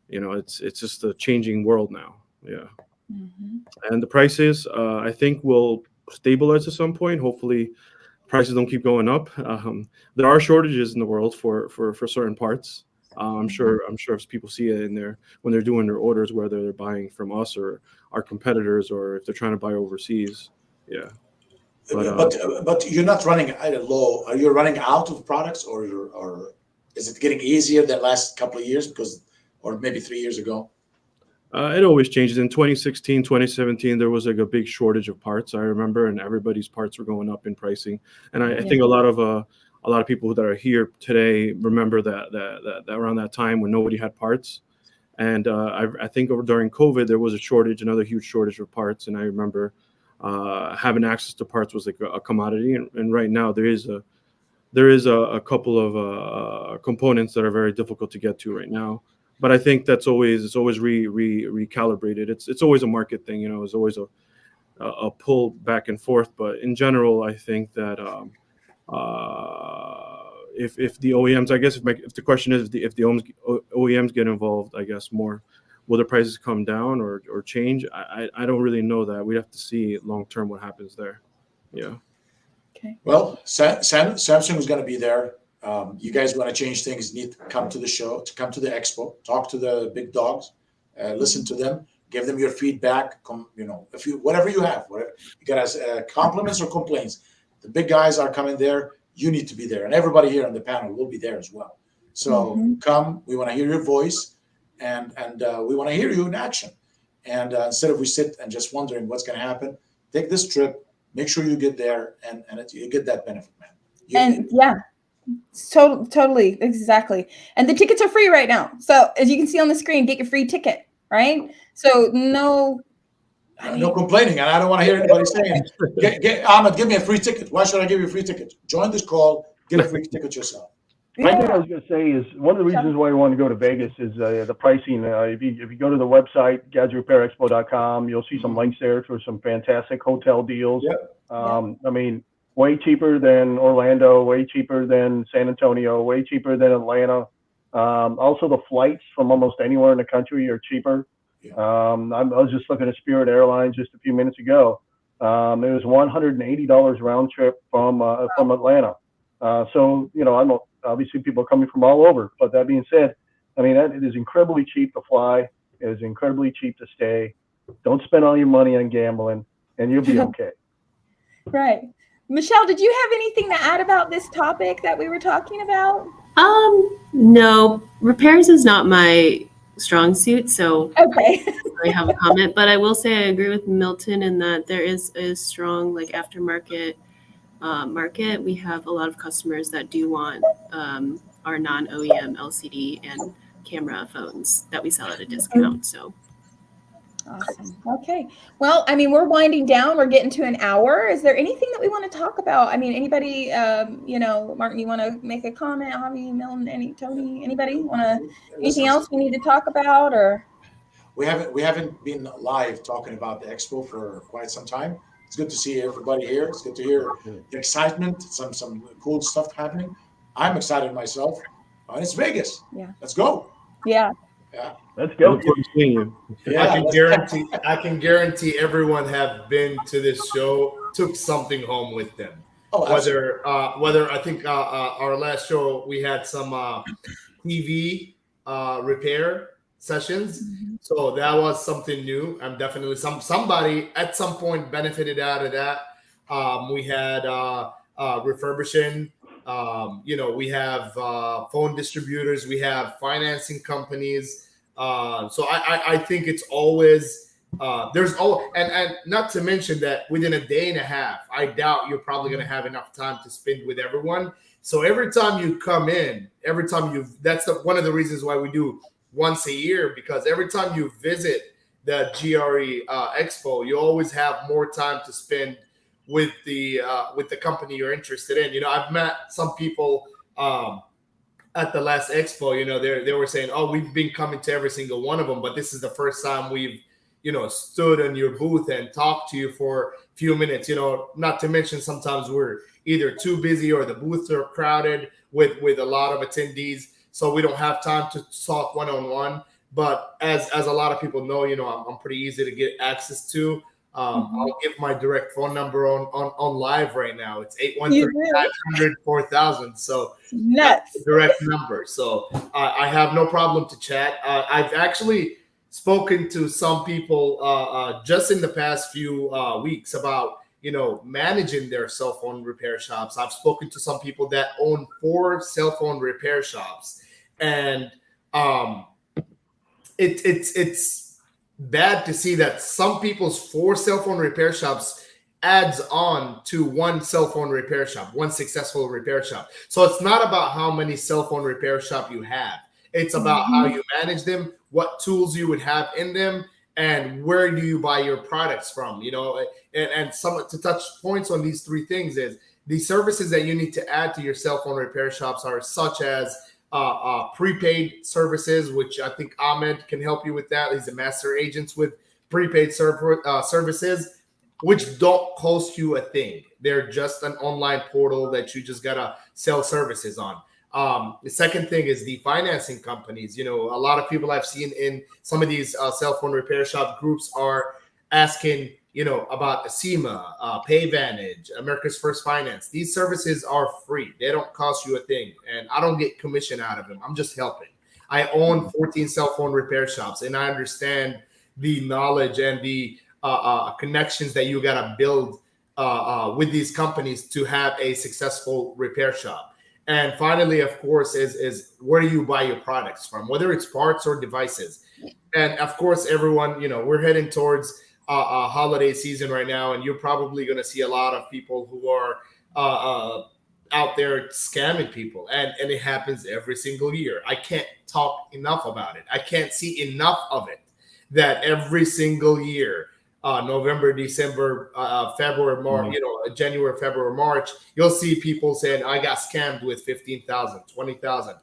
It's just a changing world now. Yeah. Mm-hmm. And the prices, I think, will stabilize at some point. Hopefully, prices don't keep going up. There are shortages in the world for certain parts. I'm sure if people see it in there when they're doing their orders, whether they're buying from us or our competitors, or if they're trying to buy overseas. Yeah. But you're not running at a low. Are you running out of products, or is it getting easier than last couple of years or maybe 3 years ago? It always changes. In 2016, 2017, there was a big shortage of parts, I remember, and everybody's parts were going up in pricing. And I think a lot of people that are here today remember that around that time when nobody had parts. And I think during COVID, there was another huge shortage of parts. And I remember having access to parts was like a commodity. And right now there is a couple of components that are very difficult to get to right now. But I think it's always recalibrated. It's always a market thing, It's always a pull back and forth. But in general, I think that if the OEMs, I guess, if the question is if the OEMs get involved, I guess more, will the prices come down or change? I don't really know that. We have to see long term what happens there. Yeah. Okay. Well, Samsung is going to be there. You guys want to change things, need to come to the show, to come to the expo, talk to the big dogs, listen to them, give them your feedback. Whatever you have, whatever you got compliments or complaints. The big guys are coming there. You need to be there, and everybody here on the panel will be there as well. So come. We want to hear your voice, and we want to hear you in action. And instead of we sit and just wondering what's going to happen, take this trip. Make sure you get there, and you get that benefit, man. Totally, exactly. And the tickets are free right now. So as you can see on the screen, get your free ticket, right? So no complaining, and I don't want to hear anybody saying, Ahmed, give me a free ticket. Why should I give you a free ticket? Join this call, get a free ticket yourself. One thing I was going to say is one of the reasons why we want to go to Vegas is the pricing. If you go to the website, gadgetrepairexpo.com, you'll see some links there for some fantastic hotel deals. Yep. I mean, way cheaper than Orlando, way cheaper than San Antonio, way cheaper than Atlanta. Also, the flights from almost anywhere in the country are cheaper. Yeah. I was just looking at Spirit Airlines just a few minutes ago. It was $180 round trip from Atlanta. So, I'm obviously people are coming from all over, but that being said, I mean, it is incredibly cheap to fly. It is incredibly cheap to stay. Don't spend all your money on gambling and you'll be okay. Right. Michelle, did you have anything to add about this topic that we were talking about? No, repairs is not my strong suit, so okay. I have a comment, but I will say I agree with Milton in that there is a strong aftermarket market. We have a lot of customers that do want our non-OEM LCD and camera phones that we sell at a discount. So awesome. Okay. Well, I mean, we're winding down. We're getting to an hour. Is there anything that we want to talk about? I mean, anybody, Martin, you want to make a comment? Javi, Milton, Tony, anybody want to? Anything else we need to talk about, or? We haven't been live talking about the expo for quite some time. It's good to see everybody here. It's good to hear the excitement, some cool stuff happening. I'm excited myself. And it's Vegas. Yeah. Let's go. Yeah. Yeah. Let's go. Yeah, I can guarantee everyone have been to this show, took something home with them. Oh, whether I think our last show we had some TV repair sessions, so that was something new. I'm definitely somebody at some point benefited out of that. We had refurbishing. We have phone distributors, we have financing companies. So I think it's always there's and not to mention that within a day and a half, I doubt you're probably going to have enough time to spend with everyone. So every time you come in, that's one of the reasons why we do once a year, because every time you visit the GRE Expo, you always have more time to spend with the company you're interested in. I've met some people at the last expo. They were saying, "Oh, we've been coming to every single one of them, but this is the first time we've stood in your booth and talked to you for a few minutes." Not to mention sometimes we're either too busy or the booths are crowded with a lot of attendees, so we don't have time to talk one-on-one. But as a lot of people know, I'm pretty easy to get access to. I'll give my direct phone number on live right now. It's 813-500-4000. So that's the direct number. So I have no problem to chat. I've actually spoken to some people just in the past few weeks about managing their cell phone repair shops. I've spoken to some people that own 4 cell phone repair shops, and it's bad to see that some people's 4 cell phone repair shops adds on to 1 cell phone repair shop, 1 successful repair shop. So it's not about how many cell phone repair shop you have. It's about how you manage them, what tools you would have in them, and where do you buy your products from. And some to touch points on these 3 things is the services that you need to add to your cell phone repair shops are such as prepaid services, which I think Ahmed can help you with that. He's a master agent with prepaid services, which don't cost you a thing. They're just an online portal that you just gotta sell services on. The second thing is the financing companies. A lot of people I've seen in some of these cell phone repair shop groups are asking, about ASEMA, PayVantage, America's First Finance. These services are free. They don't cost you a thing. And I don't get commission out of them. I'm just helping. I own 14 cell phone repair shops, and I understand the knowledge and the connections that you got to build with these companies to have a successful repair shop. And finally, of course, is where do you buy your products from, whether it's parts or devices. And of course, everyone, we're heading towards holiday season right now, and you're probably going to see a lot of people who are out there scamming people, and it happens every single year. I can't talk enough about it. I can't see enough of it, that every single year, November, December, February, March, January, February, March, you'll see people saying, I got scammed with 15,000, 20,000.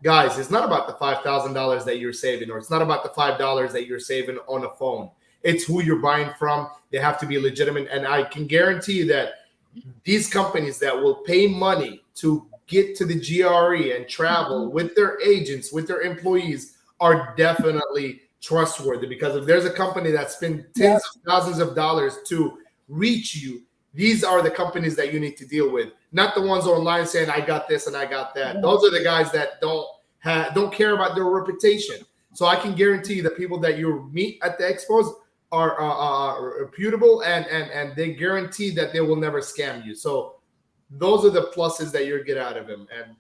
Guys, it's not about the $5,000 that you're saving, or it's not about the $5 that you're saving on a phone. It's who you're buying from. They have to be legitimate. And I can guarantee you that these companies that will pay money to get to the GRE and travel with their agents, with their employees, are definitely trustworthy. Because if there's a company that spends tens of thousands of dollars to reach you, these are the companies that you need to deal with, not the ones online saying, I got this and I got that. Those are the guys that don't care about their reputation. So I can guarantee you the people that you meet at the expos are reputable, and they guarantee that they will never scam you. So those are the pluses that you get out of them. And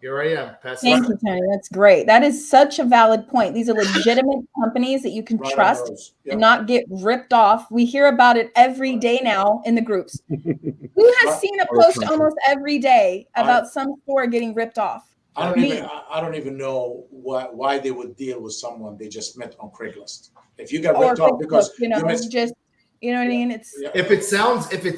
here I am. Thank you, Tony. That's great. That is such a valid point. These are legitimate companies that you can trust and not get ripped off. We hear about it every day now in the groups. Who has seen a post almost every day about some store getting ripped off? I don't even know why they would deal with someone they just met on Craigslist. If you got ripped off because you know what I mean? It's if it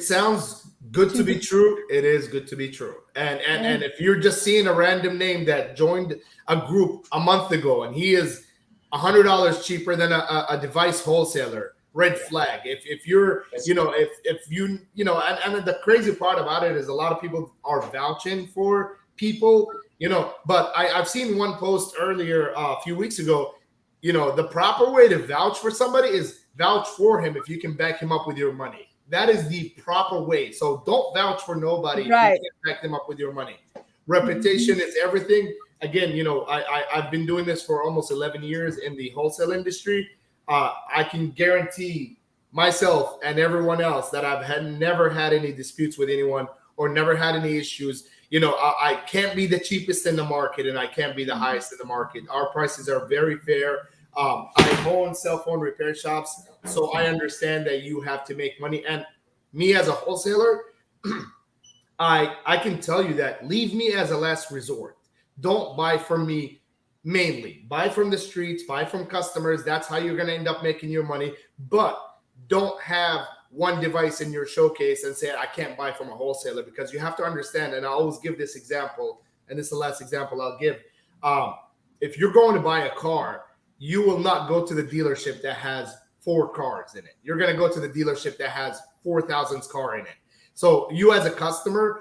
sounds good to be true, it is good to be true. And if you're just seeing a random name that joined a group a month ago and he is $100 cheaper than a device wholesaler, red flag. If you're, and the crazy part about it is a lot of people are vouching for people, but I've seen one post earlier a few weeks ago. The proper way to vouch for somebody is vouch for him if you can back him up with your money. That is the proper way. So don't vouch for nobody if you can't back them up with your money. Reputation is everything. Again, I've been doing this for almost 11 years in the wholesale industry. I can guarantee myself and everyone else that I've never had any disputes with anyone or never had any issues. I can't be the cheapest in the market and I can't be the highest in the market. Our prices are very fair. I own cell phone repair shops, so I understand that you have to make money. And me as a wholesaler, I can tell you that leave me as a last resort. Don't buy from me mainly. Buy from the streets, buy from customers. That's how you're going to end up making your money. But don't have one device in your showcase and say, I can't buy from a wholesaler, because you have to understand, and I always give this example, and this is the last example I'll give. If you're going to buy a car, you will not go to the dealership that has 4 cars in it. You're going to go to the dealership that has 4,000 car in it. So you as a customer,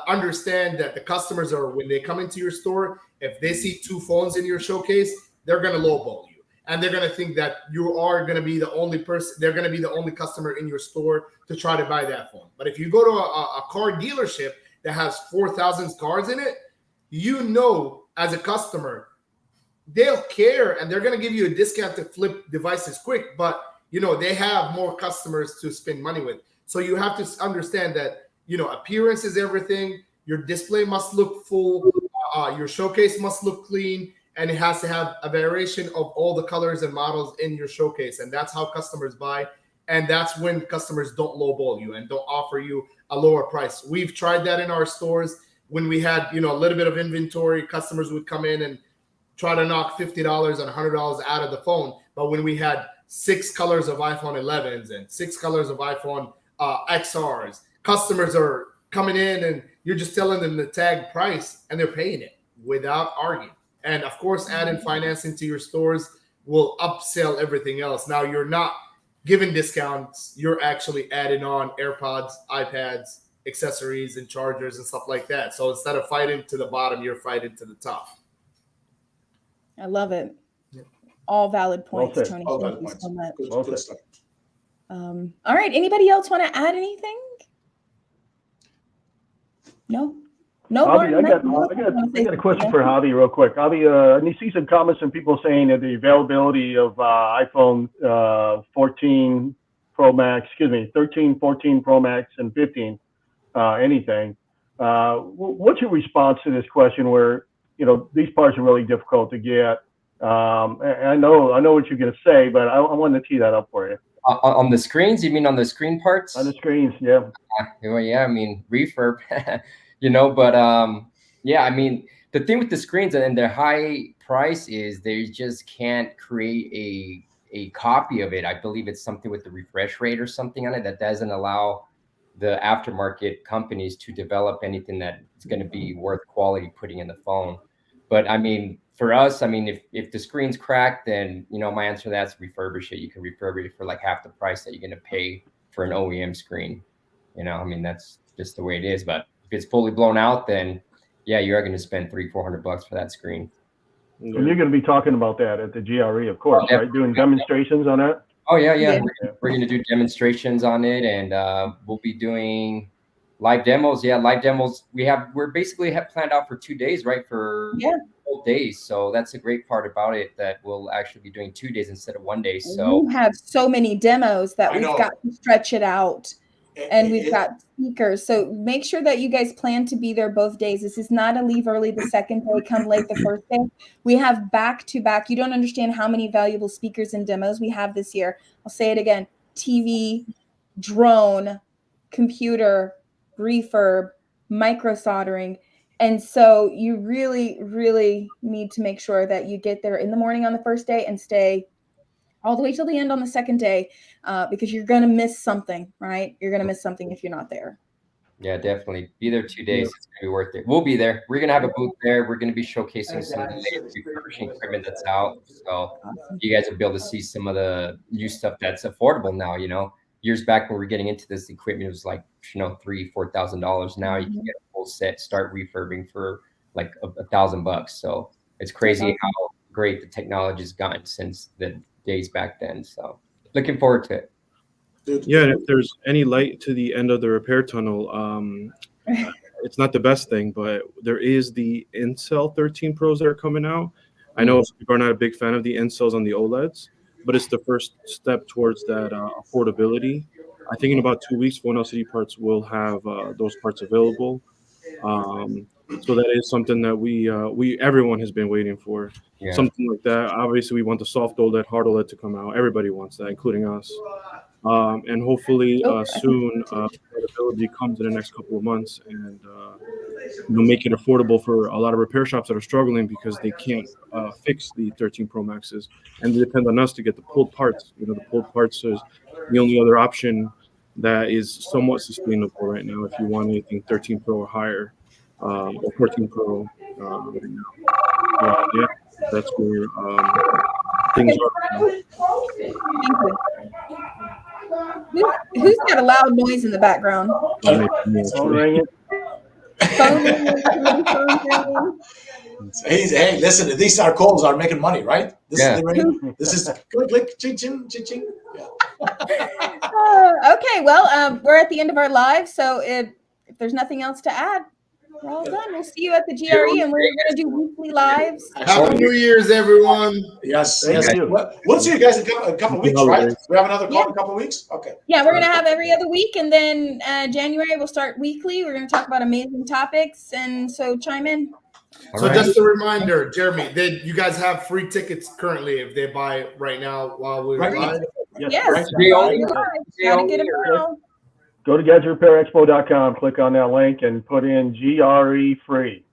understand that the customers are, when they come into your store, if they see 2 phones in your showcase, they're going to lowball you. And they're going to think that you are going to be the only person, they're going to be the only customer in your store to try to buy that phone. But if you go to a car dealership that has 4,000 cars in it, as a customer, they'll care and they're going to give you a discount to flip devices quick, but they have more customers to spend money with. So you have to understand that, appearance is everything. Your display must look full. Your showcase must look clean, and it has to have a variation of all the colors and models in your showcase. And that's how customers buy. And that's when customers don't lowball you and don't offer you a lower price. We've tried that in our stores. When we had, a little bit of inventory, customers would come in and try to knock $50 and $100 out of the phone. But when we had 6 colors of iPhone 11s and 6 colors of iPhone XRs, customers are coming in and you're just telling them the tag price and they're paying it without arguing. And of course, adding financing to your stores will upsell everything else. Now you're not giving discounts. You're actually adding on AirPods, iPads, accessories, and chargers and stuff like that. So instead of fighting to the bottom, you're fighting to the top. I love it. All valid points, Tony. All Thank valid you points. so much. Good stuff. All right. Anybody else want to add anything? No. Javi, I got a question for Javi real quick. Javi, and you see some comments from people saying that the availability of iPhone 13, 14 Pro Max, and 15, anything. What's your response to this question where, these parts are really difficult to get? I know what you're going to say, but I wanted to tee that up for you. On the screens? You mean on the screen parts? On the screens, yeah. Well, yeah, I mean, refurb. But yeah, I mean, the thing with the screens and their high price is they just can't create a copy of it. I believe it's something with the refresh rate or something on it that doesn't allow the aftermarket companies to develop anything that's going to be worth quality putting in the phone. But I mean, for us, I mean, if the screen's cracked, then my answer to that's refurbish it. You can refurbish it for like half the price that you're going to pay for an OEM screen. I mean, that's just the way it is. But if it's fully blown out, then yeah, you are going to spend $300-400 for that screen. And you're going to be talking about that at the GRE, of course, right? Doing demonstrations on that. Oh yeah. We're going to do demonstrations on it, and we'll be doing live demos. Yeah, live demos. We're basically planned out for 2 days, right? For whole days. So that's a great part about it, that we'll actually be doing 2 days instead of 1 day. So we have so many demos that we've got to stretch it out. And we've got speakers. So make sure that you guys plan to be there both days. This is not a leave early the second day, come late the first day. We have back to back. You don't understand how many valuable speakers and demos we have this year. I'll say it again. TV, drone, computer, refurb, micro soldering. And so you really, really need to make sure that you get there in the morning on the first day and stay all the way till the end on the second day, because you're going to miss something, right? You're going to miss something if you're not there. Yeah, definitely. Be there 2 days. It's going to be worth it. We'll be there. We're going to have a booth there. We're going to be showcasing some of the latest refurbishing equipment that's out. So you guys will be able to see some of the new stuff that's affordable now. Years back when we were getting into this equipment, it was like, $3,000-4,000. Now you can get a full set, start refurbing for like $1,000. So it's crazy how great the technology's gotten since the days back then. So looking forward to it. Yeah, and if there's any light to the end of the repair tunnel, it's not the best thing, but there is the Incel 13 Pros that are coming out. I know people are not a big fan of the Incels on the OLEDs, but it's the first step towards that affordability. I think in about 2 weeks, Phone LCD Parts will have those parts available. So that is something that everyone has been waiting for. Yeah. Something like that. Obviously, we want the soft OLED, hard OLED to come out. Everybody wants that, including us. And hopefully soon availability comes in the next couple of months, and make it affordable for a lot of repair shops that are struggling because they can't fix the 13 Pro Maxes, and they depend on us to get the pulled parts. The pulled parts is the only other option that is somewhat sustainable right now if you want anything 13 Pro or higher, or 14 Pro right now. Yeah, that's where things are. Who's got a loud noise in the background? Phone ringing. Hey, listen, these are calls are making money, right? This Yeah. is the ring. This is click, ching, ching, ching, ching. Yeah. Okay, well, we're at the end of our live, so if there's nothing else to add, we're all done. We'll see you at the GRE, and we're going to do weekly lives. Happy New Year's, everyone. Yes, Thank yes. you. We'll see you guys in a couple of weeks, right? We have another call in a couple of weeks? Okay. Yeah, we're going to have every other week, and then January we'll start weekly. We're going to talk about amazing topics, and so chime in. So just a reminder, Jeremy, you guys have free tickets currently if they buy right now while we're live? Yes. Right. Gotta get them now. Go to GadgetRepairExpo.com, click on that link, and put in GRE free.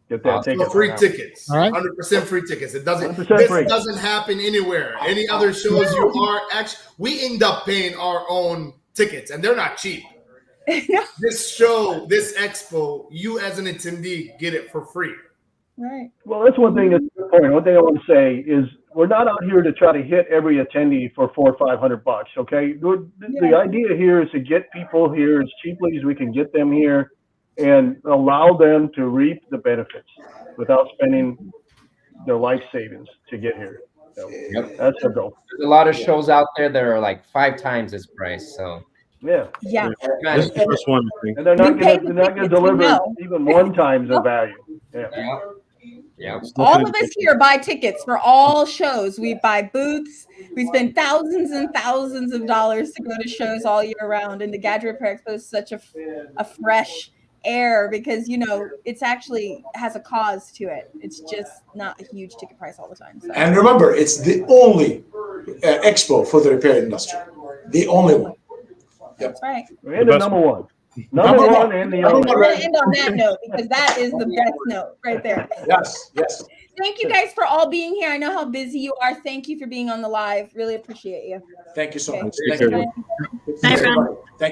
Get that ticket. So free tickets, All right. 100% free tickets. It doesn't. 100% This free. doesn't happen anywhere. Any other shows you are actually, we end up paying our own tickets, and they're not cheap. This show, this expo, you as an attendee get it for free. Right. Well, that's one thing. That's a good point. One thing I want to say is we're not out here to try to hit every attendee for $400 or $500. Okay, the idea here is to get people here as cheaply as we can get them here, and allow them to reap the benefits without spending their life savings to get here. So that's our goal. There's a lot of shows out there that are like 5 times this price. So Yeah, Yeah. This is the first one, I think. and they're not going to deliver know. even 1 times the value. Yeah. yeah. All of us here buy tickets for all shows. We buy booths. We spend thousands and thousands of dollars to go to shows all year round. And the Gadget Repair Expo is such a fresh air because, it's actually has a cause to it. It's just not a huge ticket price all the time. So. And remember, it's the only expo for the repair industry. The only one. That's right. And the number one. Number one and the I'm only. going to end on that note because that is the best note right there. Yes, yes. Thank you guys for all being here. I know how busy you are. Thank you for being on the live. Really appreciate you. Thank you so Okay. much. Take Thank care. you. Bye, everyone. Thank you.